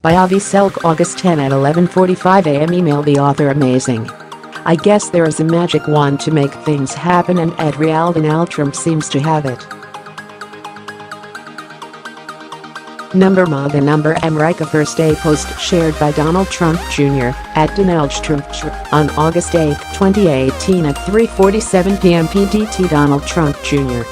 By Avi Selk, August 10 at 11:45 a.m. Email the author. Amazing. I guess there is a magic wand to make things happen, and Donald Trump seems to have it. Number MAGA number America First Day post shared by Donald Trump Jr. at Donald Trump on August 8, 2018 at 3:47 p.m. PDT. Donald Trump Jr.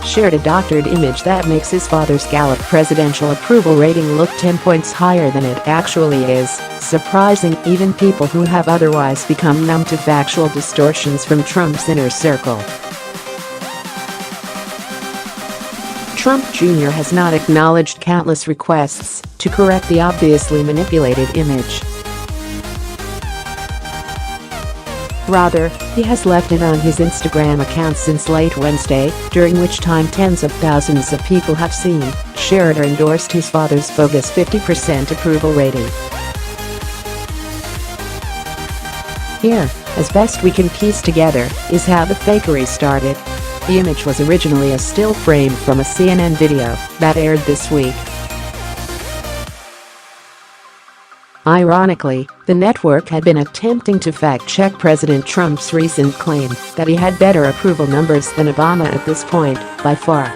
shared a doctored image that makes his father's Gallup presidential approval rating look 10 points higher than it actually is, surprising even people who have otherwise become numb to factual distortions from Trump's inner circle. Trump Jr. has not acknowledged countless requests to correct the obviously manipulated image. Rather, he has left it on his Instagram account since late Wednesday, during which time tens of thousands of people have seen, shared or endorsed his father's bogus 50% approval rating. Here, as best we can piece together, is how the fakery started. The image was originally a still frame from a CNN video that aired this week. Ironically, the network had been attempting to fact-check President Trump's recent claim that he had better approval numbers than Obama at this point, by far.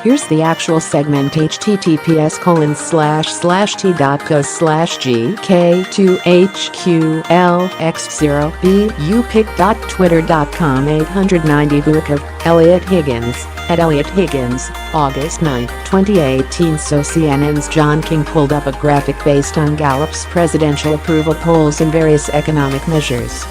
Here's the actual segment: https://t.go/gk2hqlx0bupik.twitter.com 890 Booker, Elliot Higgins, at Elliot Higgins, August 9, 2018. So CNN's John King pulled up a graphic based on Gallup's presidential approval polls and various economic measures.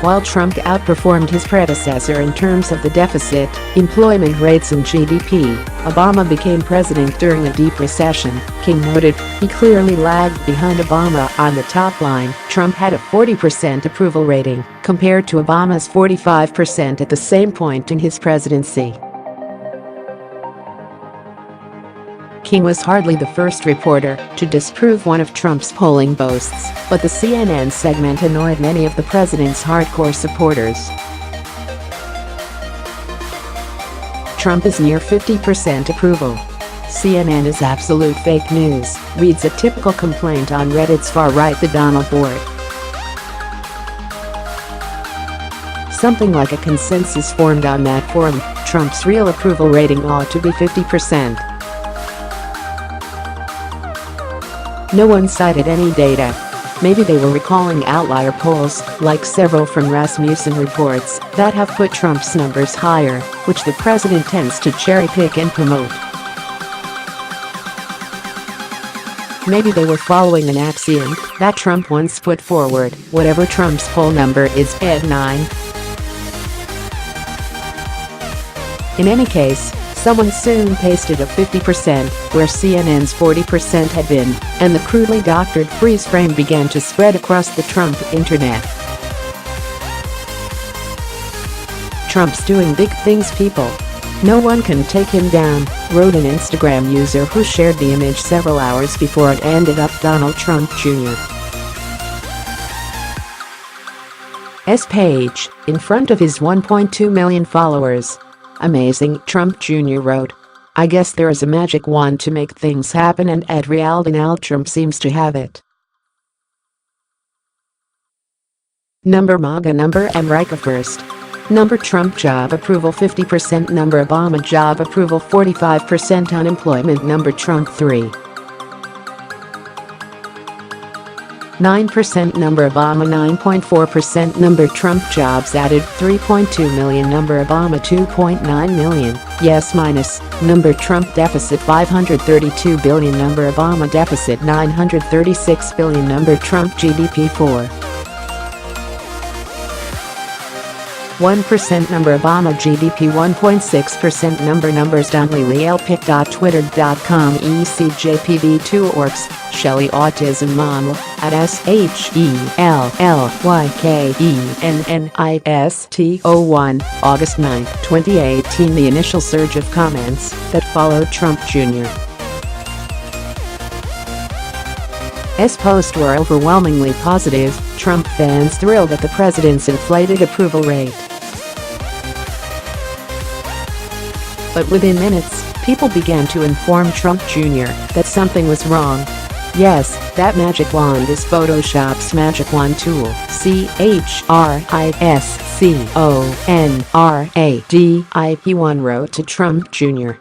While Trump outperformed his predecessor in terms of the deficit, employment rates and GDP, Obama became president during a deep recession, King noted. He clearly lagged behind Obama on the top line. Trump had a 40% approval rating, compared to Obama's 45% at the same point in his presidency. King was hardly the first reporter to disprove one of Trump's polling boasts, but the CNN segment annoyed many of the president's hardcore supporters. Trump is near 50% approval. CNN is absolute fake news, reads a typical complaint on Reddit's far-right The Donald board. Something like a consensus formed on that forum: Trump's real approval rating ought to be 50%. No one cited any data. Maybe they were recalling outlier polls, like several from Rasmussen reports, that have put Trump's numbers higher, which the president tends to cherry-pick and promote. Maybe they were following an axiom that Trump once put forward: whatever Trump's poll number is, add 9. In any case, someone soon pasted a 50% where CNN's 40% had been, and the crudely doctored freeze frame began to spread across the Trump internet. Trump's doing big things, people. No one can take him down, wrote an Instagram user who shared the image several hours before it ended up Donald Trump Jr.'s page, in front of his 1.2 million followers. Amazing, Trump Jr. wrote. I guess there is a magic wand to make things happen, and Donald Trump seems to have it. Number MAGA number America First. Number Trump job approval 50%. Number Obama job approval 45%. Unemployment number Trump 3. 9%. Number Obama 9.4%. Number Trump jobs added 3.2 million. Number Obama 2.9 million, yes minus. Number Trump deficit 532 billion. Number Obama deficit 936 billion. Number Trump GDP 4.1%. Number Obama GDP 1.6%. Numbers Donnelly Leelpic.twitter.com ECJPV2orgs Shelley Autism Model at SHELLYKENNIST01 August 9, 2018. The initial surge of comments that followed Trump Jr. S posts were overwhelmingly positive, Trump fans thrilled at the president's inflated approval rate. But within minutes, people began to inform Trump Jr. that something was wrong. Yes, that magic wand is Photoshop's magic wand tool, CHRISCONRAD, one wrote to Trump Jr.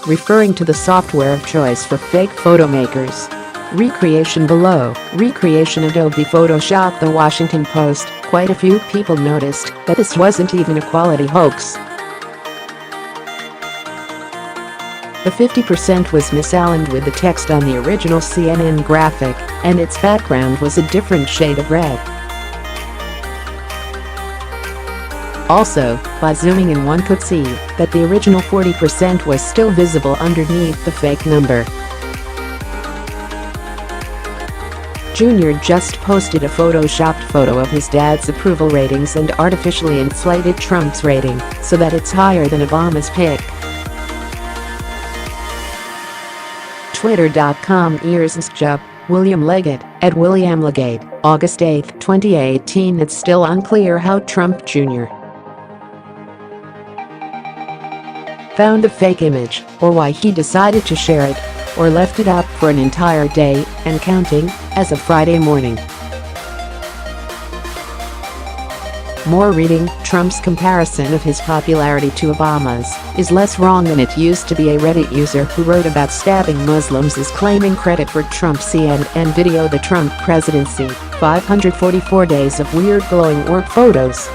referring to the software of choice for fake photo makers. Recreation below. Recreation Adobe Photoshop. The Washington Post. Quite a few people noticed that this wasn't even a quality hoax. The 50% was misaligned with the text on the original CNN graphic, and its background was a different shade of red. Also, by zooming in one could see that the original 40% was still visible underneath the fake number. Jr. just posted a photoshopped photo of his dad's approval ratings and artificially inflated Trump's rating so that it's higher than Obama's pick. Twitter.com Earsnjup, William Leggett, at William Leggett, August 8, 2018. It's still unclear how Trump Jr. found the fake image, or why he decided to share it, or left it up for an entire day, and counting, as of Friday morning. More reading. Trump's comparison of his popularity to Obama's is less wrong than it used to be. A Reddit user who wrote about stabbing Muslims is claiming credit for Trump's CNN video The Trump Presidency, 544 Days of Weird Glowing Orb Photos.